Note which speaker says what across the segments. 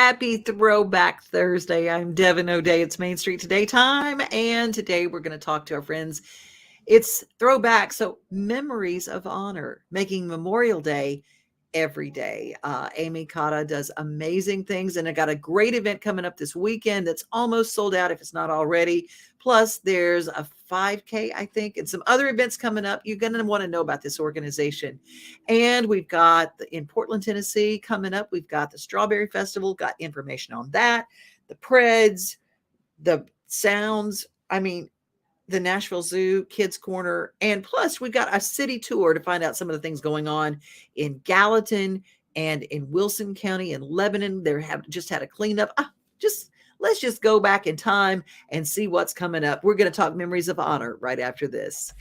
Speaker 1: Happy Throwback Thursday. I'm Devin O'Day. It's Main Street Today time. And today we're going to talk to our friends. It's Throwback. So, memories of honor, making Memorial Day every day. Amy Cotta does amazing things, and I got a great event coming up this weekend that's almost sold out if it's not already. Plus, there's a 5K, I think, and some other events coming up. You're going to want to know about this organization. And we've got in Portland, Tennessee coming up. We've got the Strawberry Festival, got information on that, the Preds, the Sounds. I mean, the Nashville Zoo, Kids Corner, and plus we got a city tour to find out some of the things going on in Gallatin and in Wilson County in Lebanon. They have just had a cleanup. Let's just go back in time and see what's coming up. We're going to talk memories of honor right after this.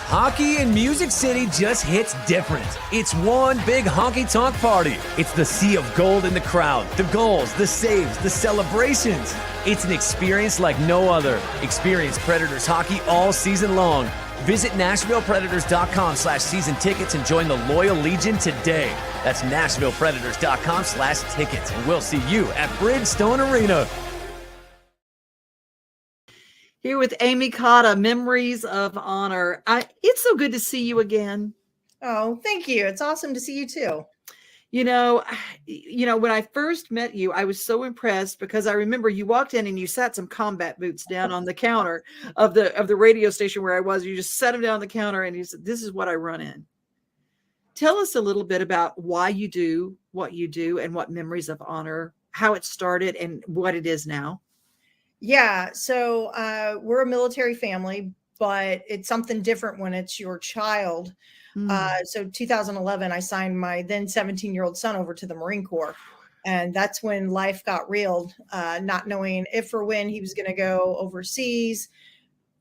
Speaker 2: Hockey in Music City just hits different. It's one big honky-tonk party. It's the sea of gold in the crowd, the goals, the saves, the celebrations. It's an experience like no other. Experience Predators hockey all season long. Visit NashvillePredators.com/season tickets and join the Loyal Legion today. That's NashvillePredators.com/tickets, and we'll see you at Bridgestone Arena.
Speaker 1: Here with Amy Cotta, Memories of Honor. It's so good to see you again.
Speaker 3: Oh, thank you. It's awesome to see you too.
Speaker 1: You know, when I first met you, I was so impressed because I remember you walked in and you sat some combat boots down on the counter of the radio station where I was. You just set them down on the counter and you said, "This is what I run in." Tell us a little bit about why you do what you do and what Memories of Honor, how it started and what it is now.
Speaker 3: Yeah, so we're a military family, but it's something different when it's your child. So 2011, I signed my then 17-year-old son over to the Marine Corps. And that's when life got real, not knowing if or when he was going to go overseas.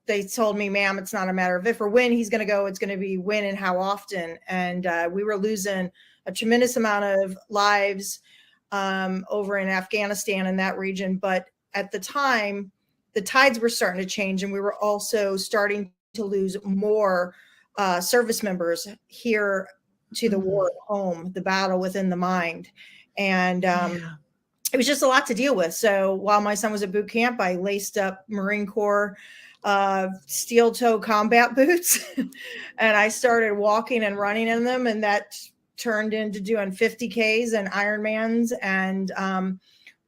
Speaker 3: They told me, "Ma'am, it's not a matter of if or when he's going to go. It's going to be when and how often." And we were losing a tremendous amount of lives over in Afghanistan and that region. But at the time, the tides were starting to change, and we were also starting to lose more service members here to the war at home, the battle within the mind. And it was just a lot to deal with. So while my son was at boot camp, I laced up Marine Corps steel toe combat boots and I started walking and running in them. And that turned into doing 50Ks and Ironmans. And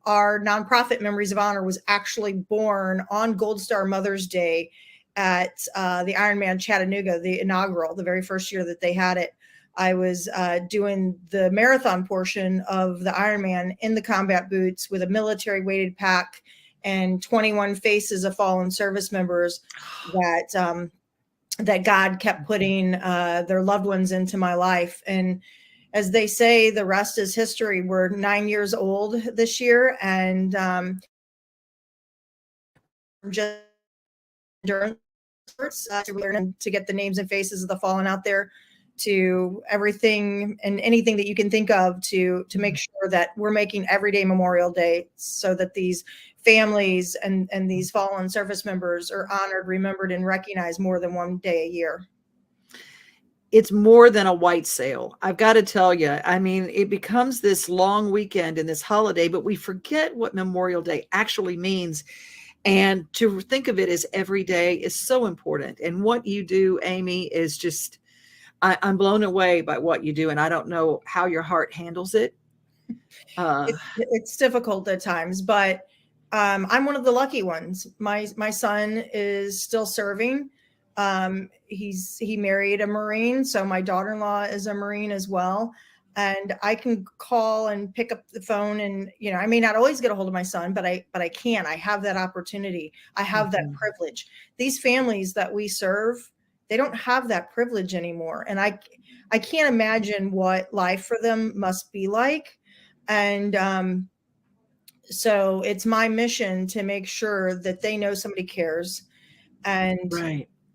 Speaker 3: our nonprofit Memories of Honor was actually born on Gold Star Mother's Day at the Ironman Chattanooga, the inaugural, the very first year that they had it. I was doing the marathon portion of the Ironman in the combat boots with a military weighted pack and 21 faces of fallen service members that God kept putting their loved ones into my life. And as they say, the rest is history. We're 9 years old this year, and just endurance to get the names and faces of the fallen out there, to everything and anything that you can think of to make sure that we're making everyday Memorial Day so that these families and these fallen service members are honored, remembered, and recognized more than one day a year.
Speaker 1: It's more than a white sail. I've got to tell you, I mean, it becomes this long weekend and this holiday, but we forget what Memorial Day actually means. And to think of it as every day is so important. And what you do, Amy, is just, I'm blown away by what you do. And I don't know how your heart handles it.
Speaker 3: It's difficult at times, but I'm one of the lucky ones. My son is still serving. He married a Marine, so my daughter-in-law is a Marine as well. And I can call and pick up the phone, and I may not always get a hold of my son, but I can. I have that opportunity. I have that privilege. These families that we serve, they don't have that privilege anymore, and I can't imagine what life for them must be like. And so it's my mission to make sure that they know somebody cares, and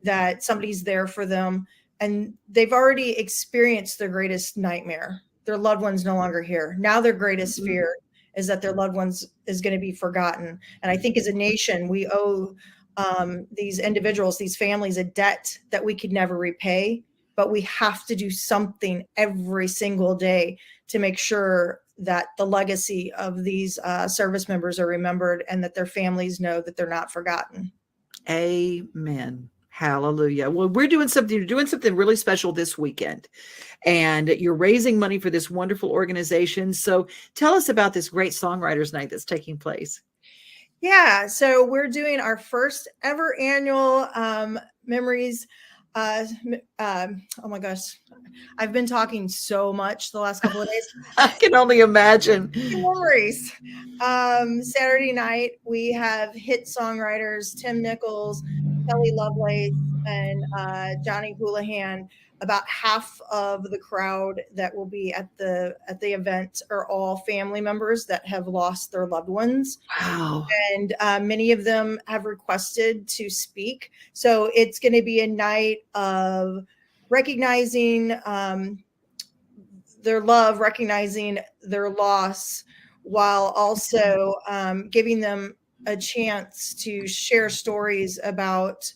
Speaker 3: that somebody's there for them. And they've already experienced their greatest nightmare. Their loved one's no longer here. Now their greatest fear is that their loved ones is going to be forgotten. And I think as a nation, we owe these individuals, these families, a debt that we could never repay. but we have to do something every single day to make sure that the legacy of these service members are remembered and that their families know that they're not forgotten.
Speaker 1: Amen. Hallelujah. Well, you're doing something really special this weekend, and you're raising money for this wonderful organization. So tell us about this great songwriters night that's taking place.
Speaker 3: Yeah, so we're doing our first ever annual Memories. Oh my gosh, I've been talking so much the last couple of days.
Speaker 1: I can only imagine.
Speaker 3: Memories. Saturday night, we have hit songwriters Tim Nichols, Kelly Lovelace, and Johnny Houlihan. About half of the crowd that will be at the event are all family members that have lost their loved ones.
Speaker 1: Wow.
Speaker 3: And many of them have requested to speak. So it's going to be a night of recognizing their love, recognizing their loss, while also giving them a chance to share stories about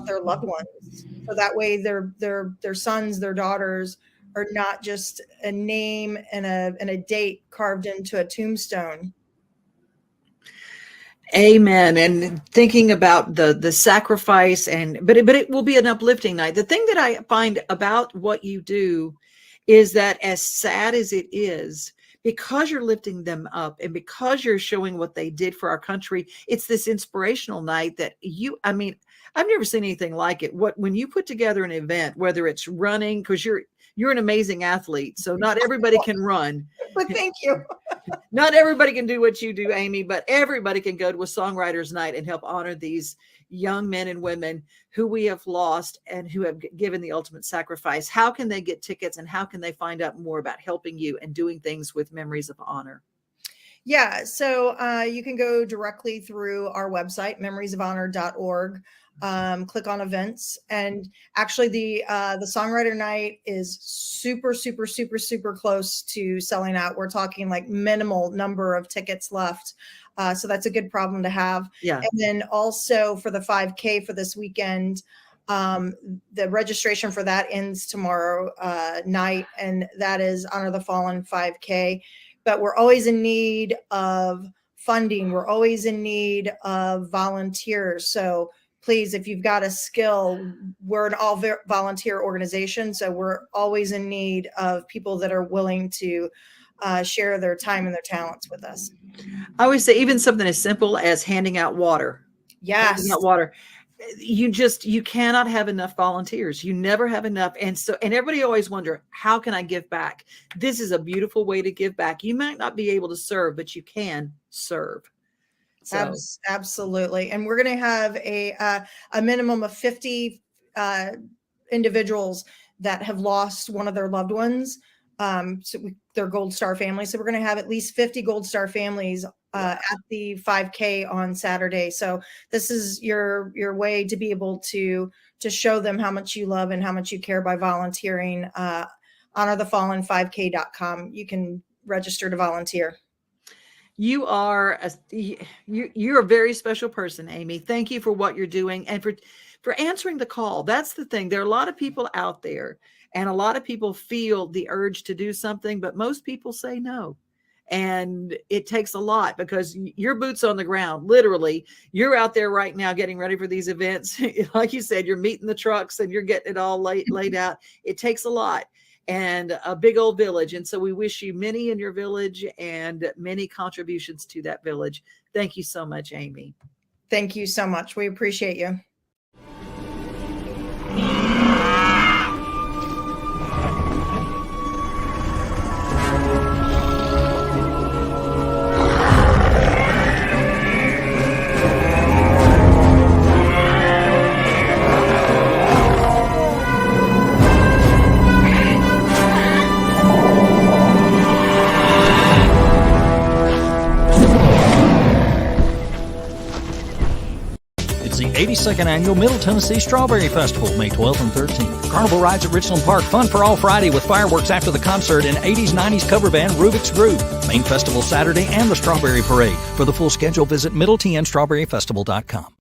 Speaker 3: their loved ones. So that way their sons, their daughters are not just a name and a date carved into a tombstone.
Speaker 1: Amen. And thinking about the sacrifice, but it will be an uplifting night. The thing that I find about what you do is that, as sad as it is, because you're lifting them up and because you're showing what they did for our country, it's this inspirational night that I've never seen anything like it. When you put together an event, whether it's running, because you're an amazing athlete, so not everybody can run.
Speaker 3: But thank you.
Speaker 1: Not everybody can do what you do, Amy, but everybody can go to a songwriters night and help honor these young men and women who we have lost and who have given the ultimate sacrifice. How can they get tickets, and how can they find out more about helping you and doing things with Memories of Honor?
Speaker 3: Yeah, so you can go directly through our website, memoriesofhonor.org. Click on events, and actually the songwriter night is super close to selling out. We're talking like minimal number of tickets left, so that's a good problem to have.
Speaker 1: Yeah.
Speaker 3: And then also for the 5K for this weekend, the registration for that ends tomorrow night, and that is Honor the Fallen 5K. But we're always in need of funding. We're always in need of volunteers. So please, if you've got a skill, we're an all volunteer organization. So we're always in need of people that are willing to share their time and their talents with us.
Speaker 1: I always say even something as simple as handing out water.
Speaker 3: Yes.
Speaker 1: Handing out water. You cannot have enough volunteers. You never have enough. And everybody always wonder, how can I give back? This is a beautiful way to give back. You might not be able to serve, but you can serve. So.
Speaker 3: Absolutely. And we're going to have a minimum of 50 individuals that have lost one of their loved ones. They're Gold Star families. So we're going to have at least 50 Gold Star families at the 5K on Saturday. So this is your way to be able to show them how much you love and how much you care by volunteering. HonorTheFallen5K.com. You can register to volunteer.
Speaker 1: You're a very special person, Amy. Thank you for what you're doing and for answering the call. That's the thing. There are a lot of people out there, and a lot of people feel the urge to do something, but most people say no. And it takes a lot, because your boots on the ground, literally, you're out there right now getting ready for these events. Like you said, you're meeting the trucks and you're getting it all laid out. It takes a lot. And a big old village. And so we wish you many in your village and many contributions to that village. Thank you so much, Amy.
Speaker 3: Thank you so much. We appreciate you.
Speaker 4: It's the 82nd Annual Middle Tennessee Strawberry Festival, May 12th and 13th. Carnival rides at Richland Park, fun for all Friday with fireworks after the concert and 80s, 90s cover band Rubik's Groove. Main festival Saturday and the Strawberry Parade. For the full schedule, visit middletnstrawberryfestival.com.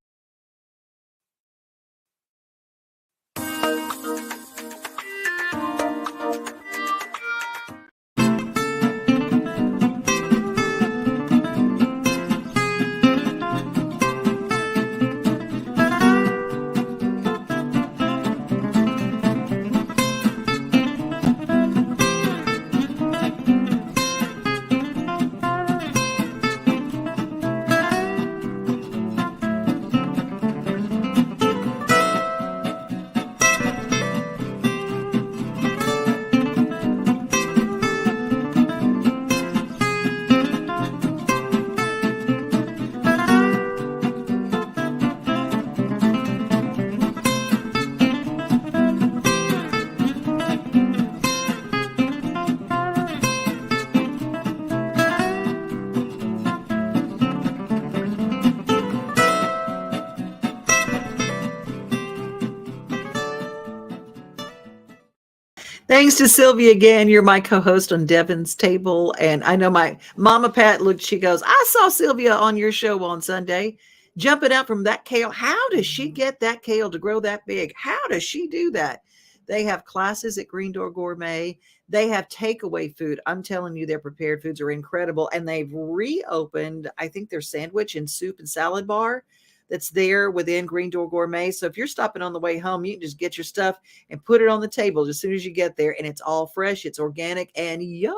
Speaker 1: Thanks to Sylvia again. You're my co-host on Devin's Table. And I know my Mama Pat looked, she goes, I saw Sylvia on your show on Sunday jumping out from that kale. How does she get that kale to grow that big? How does she do that? They have classes at Green Door Gourmet. They have takeaway food. I'm telling you, their prepared foods are incredible. And they've reopened, I think, their sandwich and soup and salad bar that's there within Green Door Gourmet. So if you're stopping on the way home, you can just get your stuff and put it on the table as soon as you get there. And it's all fresh, it's organic, and yum.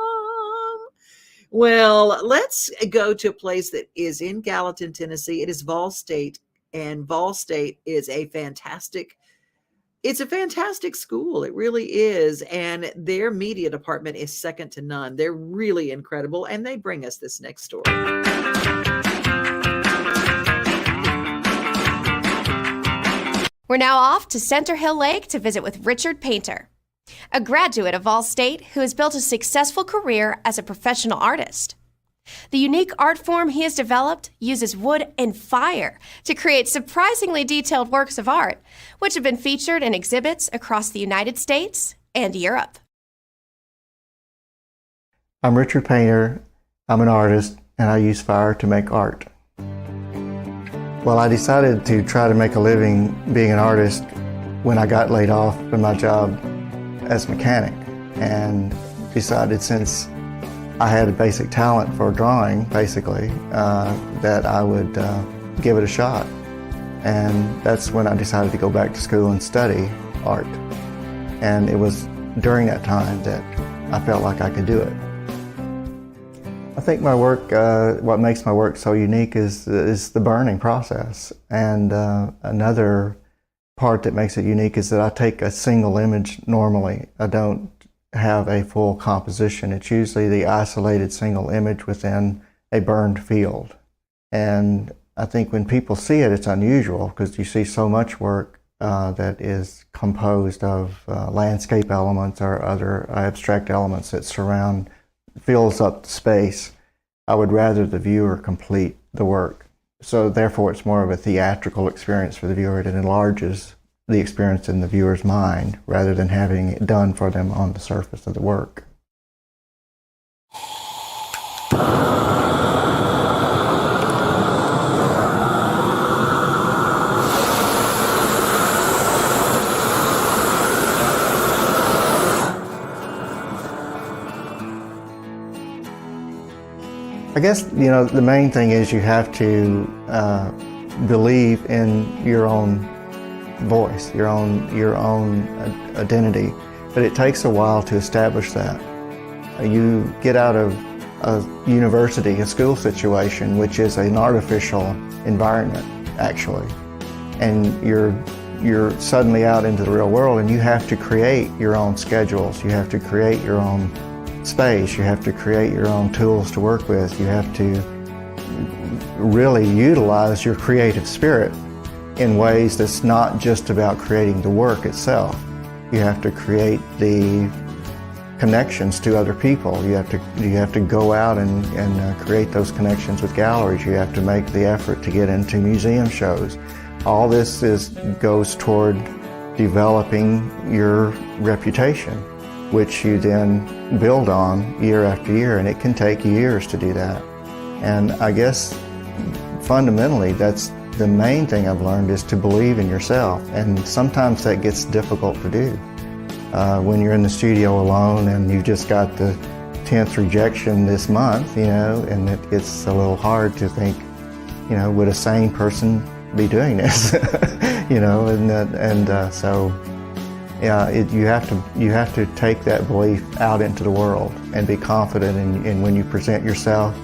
Speaker 1: Well, let's go to a place that is in Gallatin, Tennessee. It is Vol State, and Vol State is a fantastic school. It really is. And their media department is second to none. They're really incredible. And they bring us this next story.
Speaker 5: We're now off to Center Hill Lake to visit with Richard Painter, a graduate of Vol State who has built a successful career as a professional artist. The unique art form he has developed uses wood and fire to create surprisingly detailed works of art, which have been featured in exhibits across the United States and Europe.
Speaker 6: I'm Richard Painter. I'm an artist, and I use fire to make art. Well, I decided to try to make a living being an artist when I got laid off from my job as a mechanic, and decided since I had a basic talent for drawing, basically, that I would give it a shot. And that's when I decided to go back to school and study art. And it was during that time that I felt like I could do it. I think my work, what makes my work so unique is the burning process. And another part that makes it unique is that I take a single image normally. I don't have a full composition. It's usually the isolated single image within a burned field. And I think when people see it, it's unusual because you see so much work that is composed of landscape elements or other abstract elements that fills up the space. I would rather the viewer complete the work. So therefore it's more of a theatrical experience for the viewer. It enlarges the experience in the viewer's mind rather than having it done for them on the surface of the work. I guess, the main thing is you have to believe in your own voice, your own identity. But it takes a while to establish that. You get out of a university, a school situation, which is an artificial environment, actually. And you're suddenly out into the real world, and you have to create your own schedules. You have to create your own space. You have to create your own tools to work with. You have to really utilize your creative spirit in ways that's not just about creating the work itself. You have to create the connections to other people. You have to go out and create those connections with galleries. You have to make the effort to get into museum shows. All this goes toward developing your reputation, which you then build on year after year, and it can take years to do that. And I guess fundamentally that's the main thing I've learned, is to believe in yourself, and sometimes that gets difficult to do. When you're in the studio alone and you've just got the 10th rejection this month, and it gets a little hard to think, would a sane person be doing this? So yeah, you have to take that belief out into the world and be confident in when you present yourself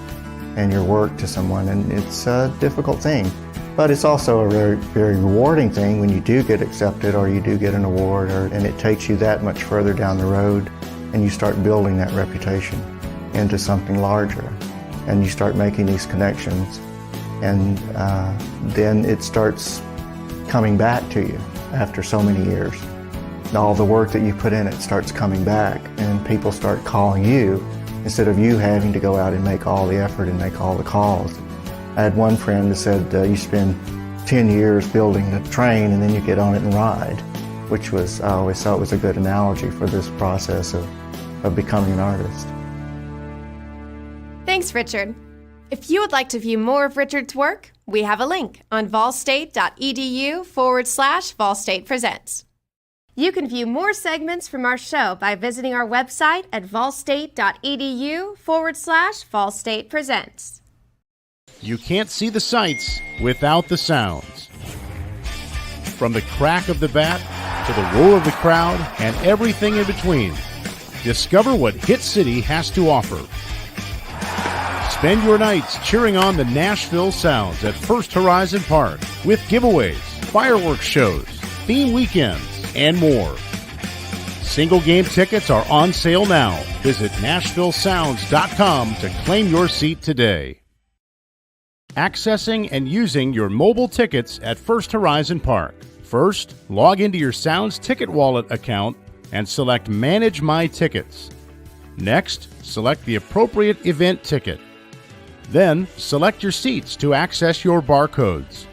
Speaker 6: and your work to someone. And it's a difficult thing, but it's also a very, very rewarding thing when you do get accepted or you do get an award, and it takes you that much further down the road, and you start building that reputation into something larger, and you start making these connections, and then it starts coming back to you after so many years. All the work that you put in it starts coming back, and people start calling you instead of you having to go out and make all the effort and make all the calls. I had one friend that said, you spend 10 years building the train and then you get on it and ride. which was, I always thought was a good analogy for this process of becoming an artist.
Speaker 5: Thanks, Richard. If you would like to view more of Richard's work, we have a link on volstate.edu/Vol State Presents. You can view more segments from our show by visiting our website at volstate.edu/Vol State Presents.
Speaker 7: You can't see the sights without the sounds. From the crack of the bat to the roar of the crowd and everything in between, discover what Hit City has to offer. Spend your nights cheering on the Nashville Sounds at First Horizon Park with giveaways, fireworks shows, theme weekends, and more. Single game tickets are on sale now. Visit NashvilleSounds.com to claim your seat today. Accessing and using your mobile tickets at First Horizon Park. First, log into your Sounds Ticket Wallet account and select Manage My Tickets. Next, select the appropriate event ticket. Then, select your seats to access your barcodes.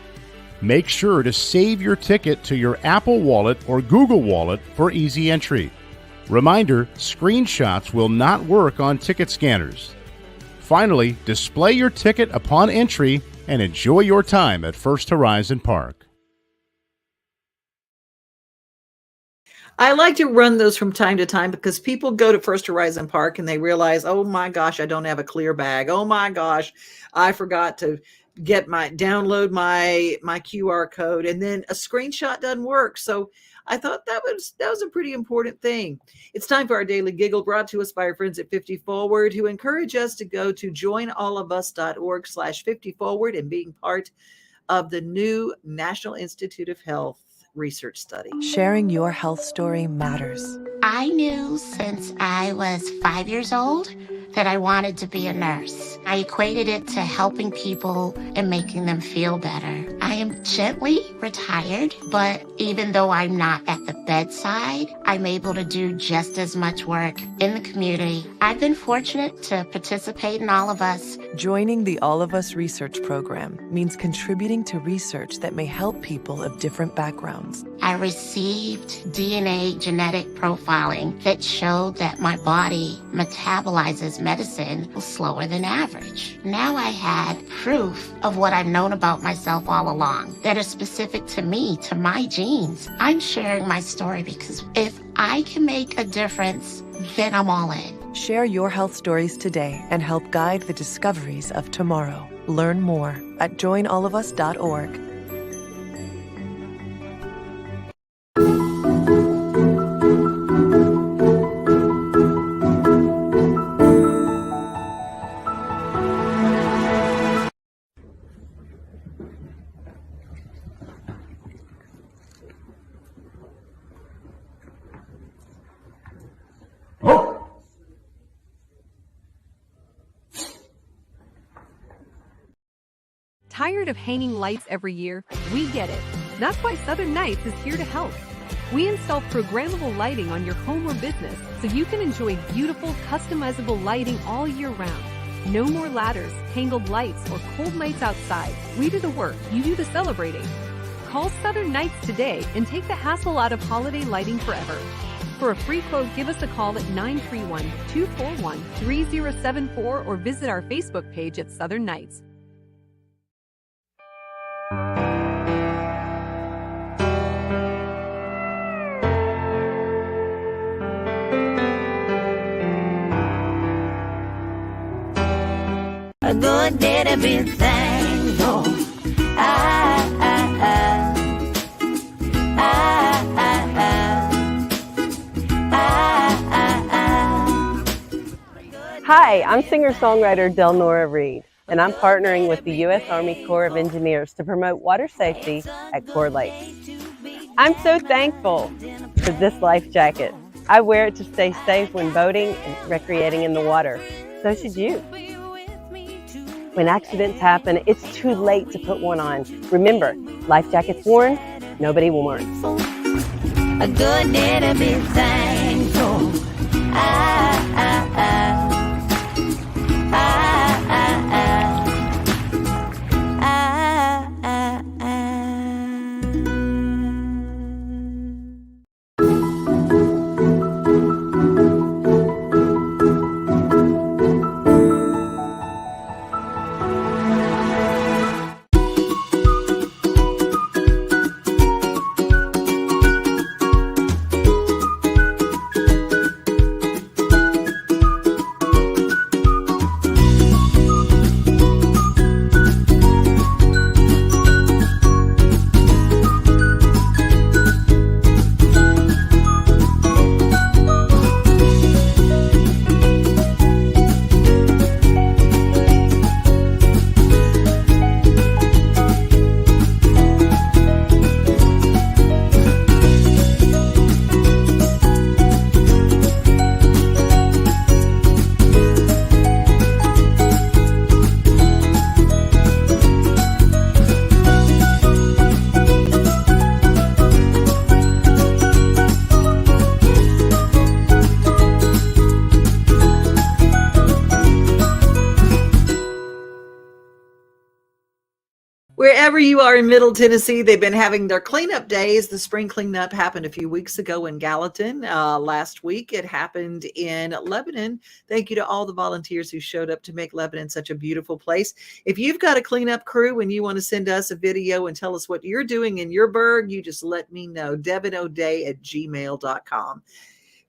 Speaker 7: Make sure to save your ticket to your Apple Wallet or Google Wallet for easy entry. Reminder, screenshots will not work on ticket scanners. Finally, display your ticket upon entry and enjoy your time at First Horizon Park.
Speaker 1: I like to run those from time to time because people go to First Horizon Park and they realize, oh my gosh, I don't have a clear bag. Oh my gosh, I forgot to download my QR code, and then a screenshot doesn't work. So I thought that was a pretty important thing. It's time for our daily giggle, brought to us by our friends at 50 Forward, who encourage us to go to joinallofus.org/50forward and being part of the new National Institute of Health research study.
Speaker 8: Sharing your health story matters.
Speaker 9: I knew since I was 5 years old that I wanted to be a nurse. I equated it to helping people and making them feel better. I am gently retired, but even though I'm not at the bedside, I'm able to do just as much work in the community. I've been fortunate to participate in All of Us.
Speaker 8: Joining the All of Us research program means contributing to research that may help people of different backgrounds.
Speaker 9: I received DNA genetic profiling that showed that my body metabolizes medicine slower than average. Now I had proof of what I've known about myself all along that is specific to me, to my genes. I'm sharing my story because if I can make a difference, then I'm all in.
Speaker 8: Share your health stories today and help guide the discoveries of tomorrow. Learn more at joinallofus.org.
Speaker 10: Tired of hanging lights every year? We get it. That's why Southern Nights is here to help. We install programmable lighting on your home or business so you can enjoy beautiful, customizable lighting all year round. No more ladders, tangled lights, or cold nights outside. We do the work, you do the celebrating. Call Southern Nights today and take the hassle out of holiday lighting forever. For a free quote, give us a call at 931-241-3074 or visit our Facebook page at Southern Nights.
Speaker 11: A good day to be thankful.
Speaker 12: Hi, I'm singer-songwriter Delnora Reed, and I'm partnering with the U.S. Army Corps of Engineers to promote water safety at Core Lakes. I'm so thankful for this life jacket. I wear it to stay safe when boating and recreating in the water. So should you. When accidents happen, it's too late to put one on. Remember, life jackets worn, nobody warns.
Speaker 11: A good day to be thankful.
Speaker 1: Wherever you are in Middle Tennessee, they've been having their cleanup days. The spring cleanup happened a few weeks ago in Gallatin. Last week, it happened in Lebanon. Thank you to all the volunteers who showed up to make Lebanon such a beautiful place. If you've got a cleanup crew and you want to send us a video and tell us what you're doing in your burg, you just let me know. devinoday@gmail.com.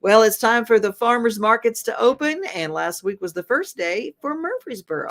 Speaker 1: Well, it's time for the farmers markets to open, and last week was the first day for Murfreesboro.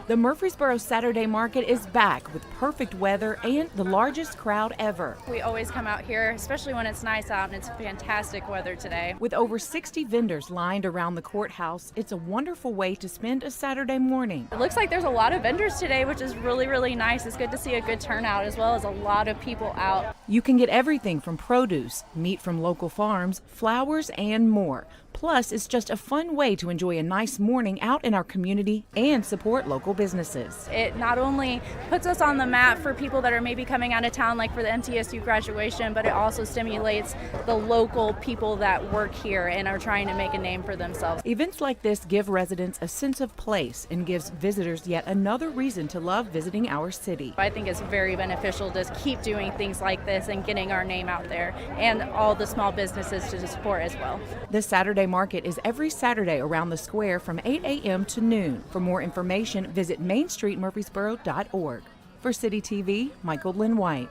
Speaker 13: The Murfreesboro Saturday Market is back with perfect weather and the largest crowd ever.
Speaker 14: We always come out here, especially when it's nice out, and it's fantastic weather today.
Speaker 13: With over 60 vendors lined around the courthouse, it's a wonderful way to spend a Saturday morning.
Speaker 14: It looks like there's a lot of vendors today, which is really, really nice. It's good to see a good turnout as well as a lot of people out.
Speaker 13: You can get everything from produce, meat from local farms, flowers, and more. Plus, it's just a fun way to enjoy a nice morning out in our community and support local businesses.
Speaker 14: It not only puts us on the map for people that are maybe coming out of town, like for the MTSU graduation, but it also stimulates the local people that work here and are trying to make a name for themselves.
Speaker 13: Events like this give residents a sense of place and gives visitors yet another reason to love visiting our city.
Speaker 14: I think it's very beneficial to keep doing things like this and getting our name out there, and all the small businesses to support as well.
Speaker 13: This Saturday Market is every Saturday around the square from 8 a.m. to noon. For more information, visit mainstreetmurfreesboro.org. For City TV, Michael Lynn White.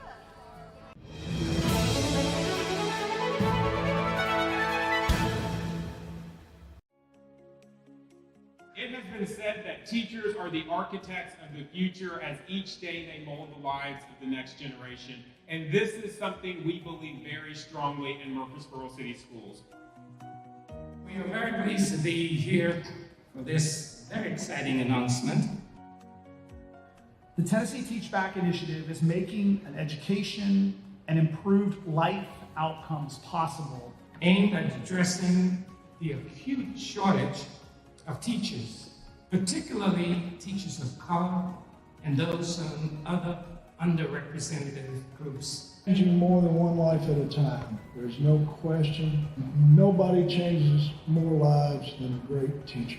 Speaker 15: It has been said that teachers are the architects of the future, as each day they mold the lives of the next generation. And this is something we believe very strongly in Murfreesboro City Schools.
Speaker 16: We are very pleased to be here for this very exciting announcement.
Speaker 17: The Tennessee Teach Back initiative is making an education and improved life outcomes possible,
Speaker 16: aimed at addressing the acute shortage of teachers, particularly teachers of color and those from other underrepresented groups.
Speaker 18: Changing more than one life at a time. There's no question. Nobody changes more lives than a great teacher.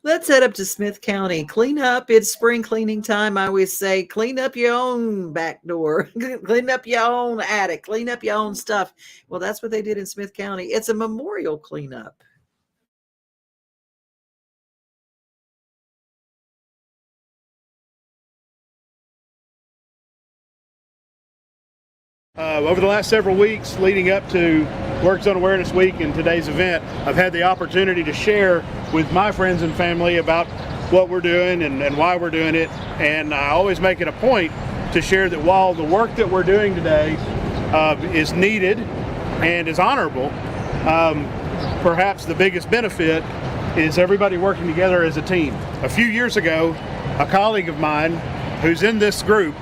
Speaker 1: Let's head up to Smith County. Clean up. It's spring cleaning time. I always say, clean up your own back door, clean up your own attic, clean up your own stuff. Well, that's what they did in Smith County. It's a memorial cleanup.
Speaker 7: Over the last several weeks leading up to Work Zone Awareness Week and today's event, I've had the opportunity to share with my friends and family about what we're doing and why we're doing it. And I always make it a point to share that while the work that we're doing today is needed and is honorable, perhaps the biggest benefit is everybody working together as a team. A few years ago, a colleague of mine who's in this group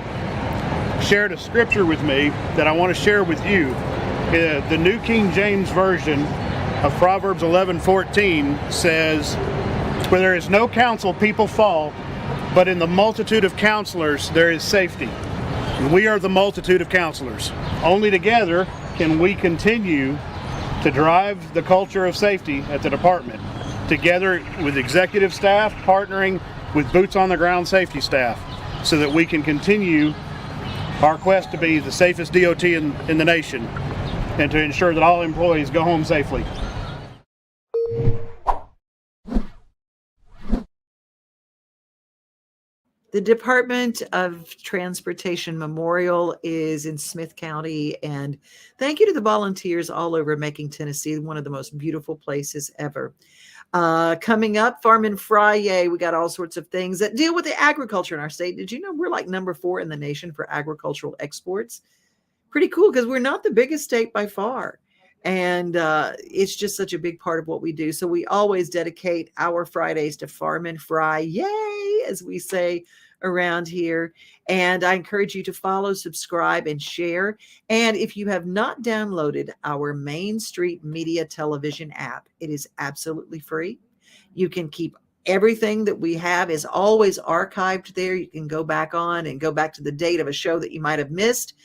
Speaker 7: shared a scripture with me that I want to share with you. The New King James Version of Proverbs 11:14 says, "Where there is no counsel, people fall, but in the multitude of counselors there is safety." And we are the multitude of counselors. Only together can we continue to drive the culture of safety at the department, together with executive staff, partnering with boots on the ground safety staff, so that we can continue our quest to be the safest DOT in the nation and to ensure that all employees go home safely.
Speaker 1: The Department of Transportation Memorial is in Smith County, and thank you to the volunteers all over making Tennessee one of the most beautiful places ever. Coming up, Farm and Fry, yay, we got all sorts of things that deal with the agriculture in our state. Did you know we're like number 4 in the nation for agricultural exports? Pretty cool, because we're not the biggest state by far. And it's just such a big part of what we do. So we always dedicate our Fridays to Farm and Fry, yay, as we say around here. And I encourage you to follow, subscribe, and share. And if you have not downloaded our Main Street Media Television app, it is absolutely free. You can keep everything that we have is always archived there. You can go back on and go back to the date of a show that you might have missed.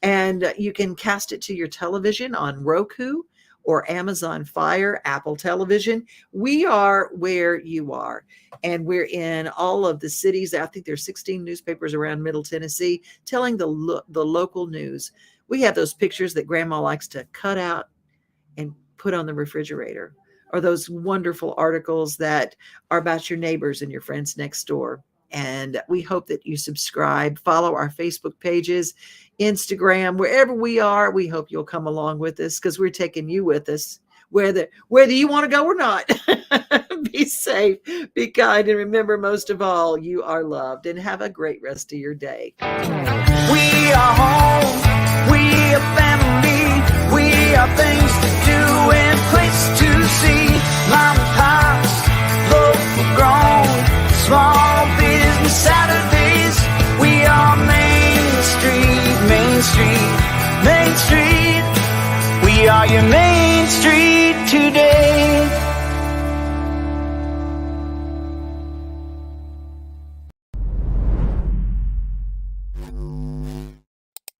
Speaker 1: And you can cast it to your television on Roku or Amazon Fire, Apple Television. We are where you are. And we're in all of the cities. I think there's 16 newspapers around Middle Tennessee telling the local news. We have those pictures that Grandma likes to cut out and put on the refrigerator, or those wonderful articles that are about your neighbors and your friends next door. And we hope that you subscribe, follow our Facebook pages, Instagram, wherever we are. We hope you'll come along with us, because we're taking you with us, whether you want to go or not. Be safe, be kind, and remember, most of all, you are loved. And have a great rest of your day.
Speaker 19: We are home, we are family, we are things to do and places to see. Mom and pops, local grown, small business Saturdays. We are Main Street, Main Street, Main Street. We are your Main